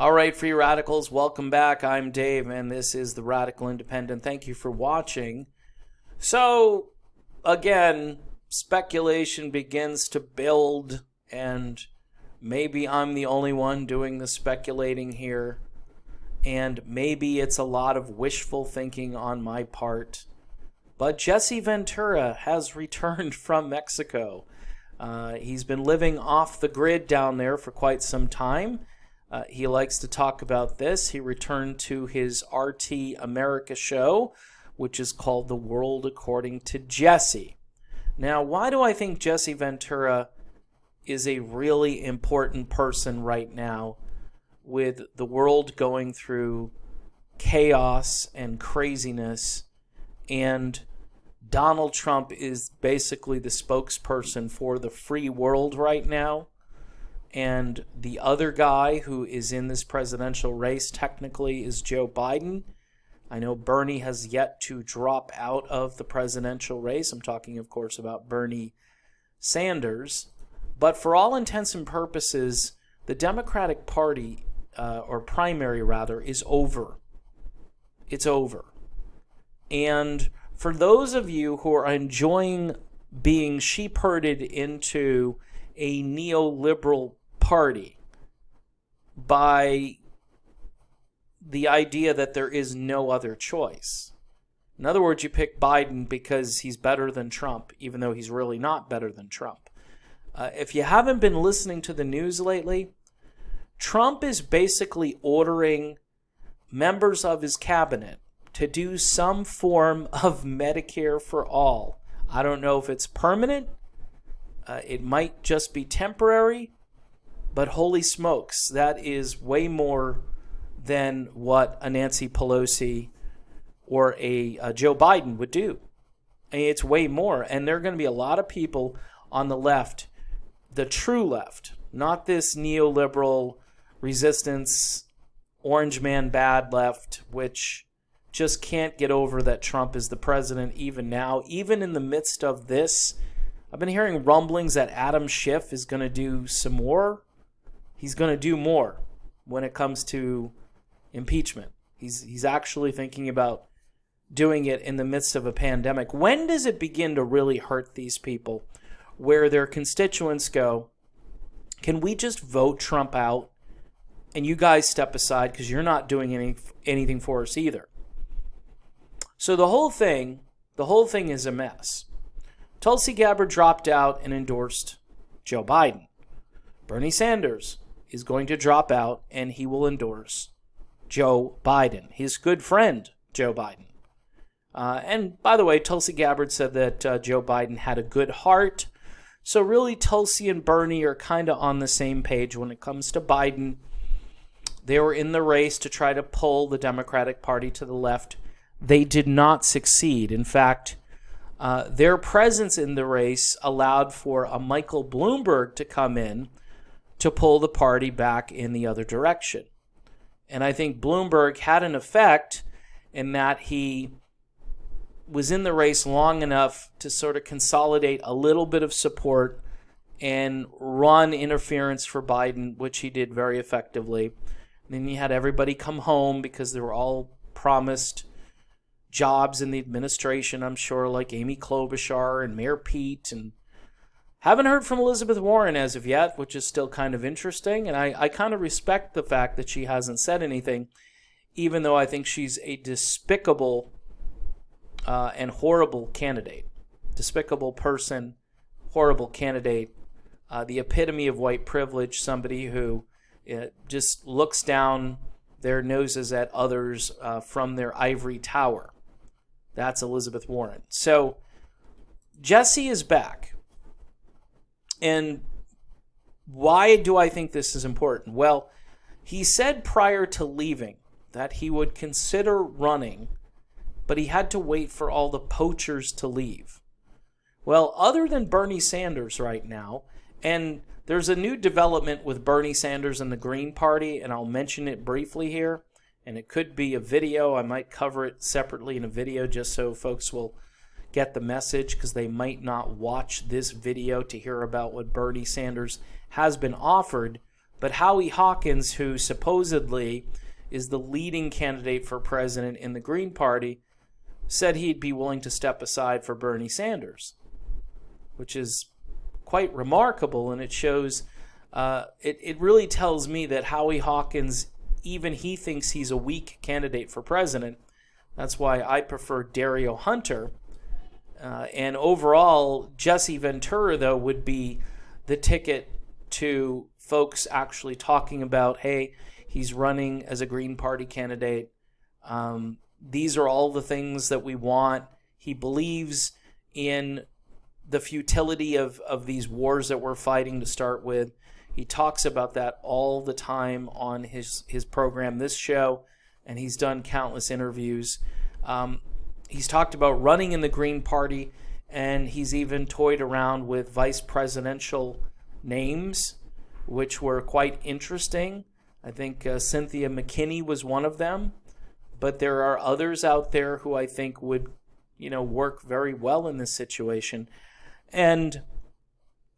All right, Free Radicals, welcome back. I'm Dave, and this is The Radical Independent. Thank you for watching. So, again, speculation begins to build, and maybe I'm the only one doing the speculating here, and maybe it's a lot of wishful thinking on my part. But Jesse Ventura has returned from Mexico. He's been living off the grid down there for quite some time. He likes to talk about this. He returned to his RT America show, which is called The World According to Jesse. Now, why do I think Jesse Ventura is a really important person right now with the world going through chaos and craziness, and Donald Trump is basically the spokesperson for the free world right now? And the other guy who is in this presidential race technically is Joe Biden. I know Bernie has yet to drop out of the presidential race. I'm talking, of course, about Bernie Sanders. But for all intents and purposes, the Democratic Party, or primary rather, is over. It's over. And for those of you who are enjoying being sheep-herded into a neoliberal party by the idea that there is no other choice. In other words, you pick Biden because he's better than Trump, even though he's really not better than Trump. If you haven't been listening to the news lately, Trump is basically ordering members of his cabinet to do some form of Medicare for all. I don't know if it's permanent. It might just be temporary, but holy smokes, that is way more than what a Nancy Pelosi or a Joe Biden would do. I mean, it's way more, and there are going to be a lot of people on the left, the true left, not this neoliberal resistance, orange man bad left, which just can't get over that Trump is the president even now, even in the midst of this. I've been hearing rumblings that Adam Schiff is going to do some more. He's going to do more when it comes to impeachment. He's actually thinking about doing it in the midst of a pandemic. When does it begin to really hurt these people where their constituents go, can we just vote Trump out and you guys step aside because you're not doing anything for us either? So the whole thing is a mess. Tulsi Gabbard dropped out and endorsed Joe Biden. Bernie Sanders is going to drop out and he will endorse Joe Biden, his good friend, Joe Biden. And by the way, Tulsi Gabbard said that Joe Biden had a good heart. So really, Tulsi and Bernie are kind of on the same page when it comes to Biden. They were in the race to try to pull the Democratic Party to the left. They did not succeed. In fact, their presence in the race allowed for a Michael Bloomberg to come in to pull the party back in the other direction. And I think Bloomberg had an effect in that he was in the race long enough to sort of consolidate a little bit of support and run interference for Biden, which he did very effectively. And then you had everybody come home because they were all promised jobs in the administration, I'm sure, like Amy Klobuchar and Mayor Pete. And haven't heard from Elizabeth Warren as of yet, which is still kind of interesting. And I kind of respect the fact that she hasn't said anything, even though I think she's a despicable and horrible candidate. Despicable person, horrible candidate, the epitome of white privilege, somebody who just looks down their noses at others from their ivory tower. That's Elizabeth Warren. So Jesse is back. And why do I think this is important? Well, he said prior to leaving that he would consider running, but he had to wait for all the poachers to leave. Well, other than Bernie Sanders right now, and there's a new development with Bernie Sanders and the Green Party, and I'll mention it briefly here, and it could be a video. I might cover it separately in a video just so folks will get the message, because they might not watch this video to hear about what Bernie Sanders has been offered But Howie Hawkins, who supposedly is the leading candidate for president in the Green Party, said he'd be willing to step aside for Bernie Sanders, which is quite remarkable, and it shows, it really tells me that Howie Hawkins, even he thinks he's a weak candidate for president. That's why I prefer Dario Hunter. And overall, Jesse Ventura, though, would be the ticket to folks actually talking about, hey, he's running as a Green Party candidate. These are all the things that we want. He believes in the futility of these wars that we're fighting to start with. He talks about that all the time on his program, this show, and he's done countless interviews. He's talked about running in the Green Party, and he's even toyed around with vice presidential names, which were quite interesting. I think Cynthia McKinney was one of them, but there are others out there who I think would, work very well in this situation. And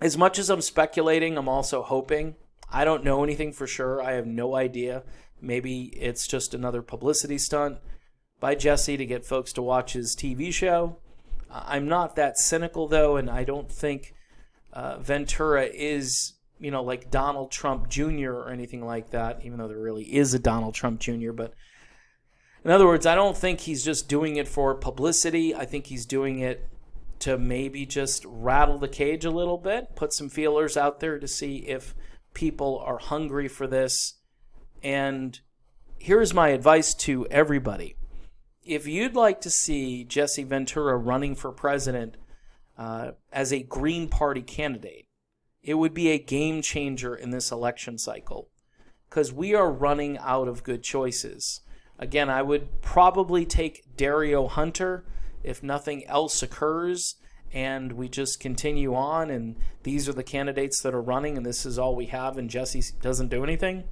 as much as I'm speculating, I'm also hoping. I don't know anything for sure. I have no idea. Maybe it's just another publicity stunt by Jesse to get folks to watch his TV show. I'm not that cynical, though, and I don't think Ventura is, like Donald Trump Jr. or anything like that, even though there really is a Donald Trump Jr. But in other words, I don't think he's just doing it for publicity. I think he's doing it to maybe just rattle the cage a little bit, put some feelers out there to see if people are hungry for this. And here's my advice to everybody. If you'd like to see Jesse Ventura running for president as a Green Party candidate, it would be a game changer in this election cycle, because we are running out of good choices. Again, I would probably take Dario Hunter if nothing else occurs and we just continue on and these are the candidates that are running and this is all we have and Jesse doesn't do anything.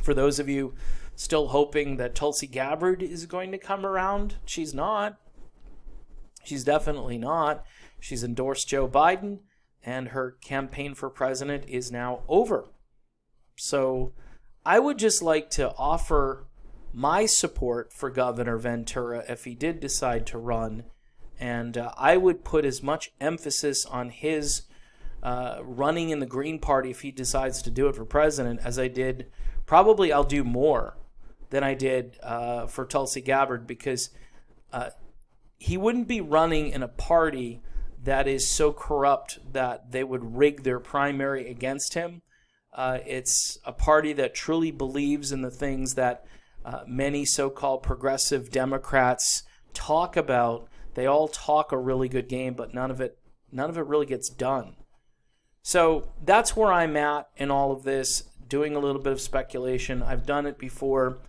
For those of you still hoping that Tulsi Gabbard is going to come around, she's not. She's definitely not. She's endorsed Joe Biden, and her campaign for president is now over. So I would just like to offer my support for Governor Ventura if he did decide to run, and I would put as much emphasis on his running in the Green Party if he decides to do it for president as I did. Probably I'll do more than I did for Tulsi Gabbard, because he wouldn't be running in a party that is so corrupt that they would rig their primary against him. It's a party that truly believes in the things that many so-called progressive Democrats talk about. They all talk a really good game, but none of it really gets done. So that's where I'm at in all of this, doing a little bit of speculation. I've done it before.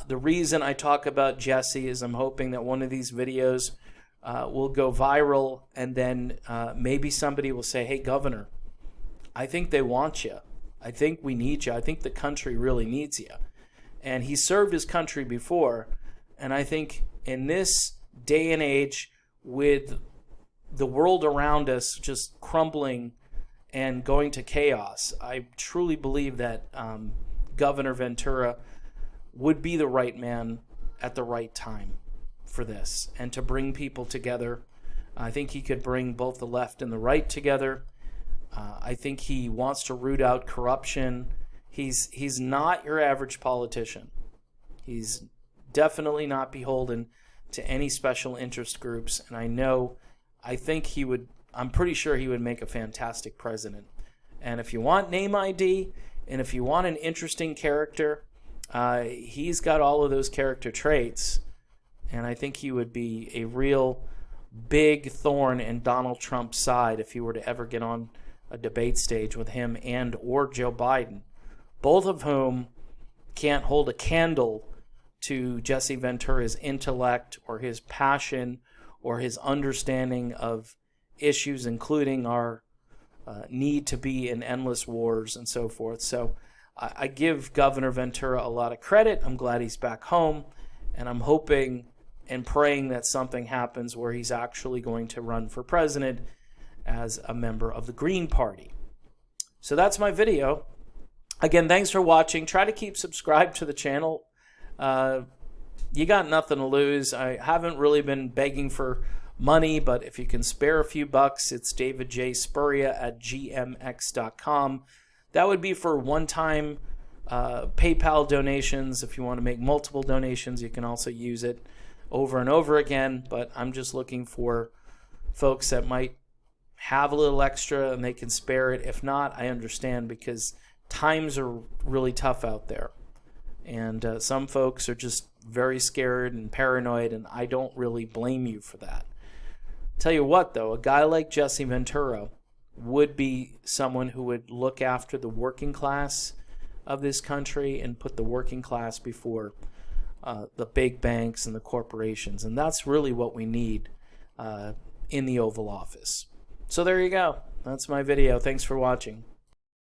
The reason I talk about Jesse is I'm hoping that one of these videos will go viral, and then maybe somebody will say, hey, Governor, I think they want you. I think we need you. I think the country really needs you. And he served his country before, and I think in this day and age, with the world around us just crumbling and going to chaos, I truly believe that Governor Ventura would be the right man at the right time for this and to bring people together. I think he could bring both the left and the right together. I think he wants to root out corruption. He's not your average politician. He's definitely not beholden to any special interest groups, and I'm pretty sure he would make a fantastic president. And if you want name ID, and if you want an interesting character, he's got all of those character traits, and I think he would be a real big thorn in Donald Trump's side if he were to ever get on a debate stage with him and or Joe Biden, both of whom can't hold a candle to Jesse Ventura's intellect or his passion or his understanding of issues, including our need to be in endless wars and so forth. So I give Governor Ventura a lot of credit. I'm glad he's back home, and I'm hoping and praying that something happens where he's actually going to run for president as a member of the Green Party. So that's my video. Again, thanks for watching. Try to keep subscribed to the channel. You got nothing to lose. I haven't really been begging for money, but if you can spare a few bucks, it's davidjspurria@gmx.com. That would be for one-time PayPal donations. If you want to make multiple donations, you can also use it over and over again. But I'm just looking for folks that might have a little extra and they can spare it. If not, I understand, because times are really tough out there. And some folks are just very scared and paranoid, and I don't really blame you for that. Tell you what, though, a guy like Jesse Ventura would be someone who would look after the working class of this country and put the working class before the big banks and the corporations. And that's really what we need in the Oval Office. So there you go. That's my video. Thanks for watching.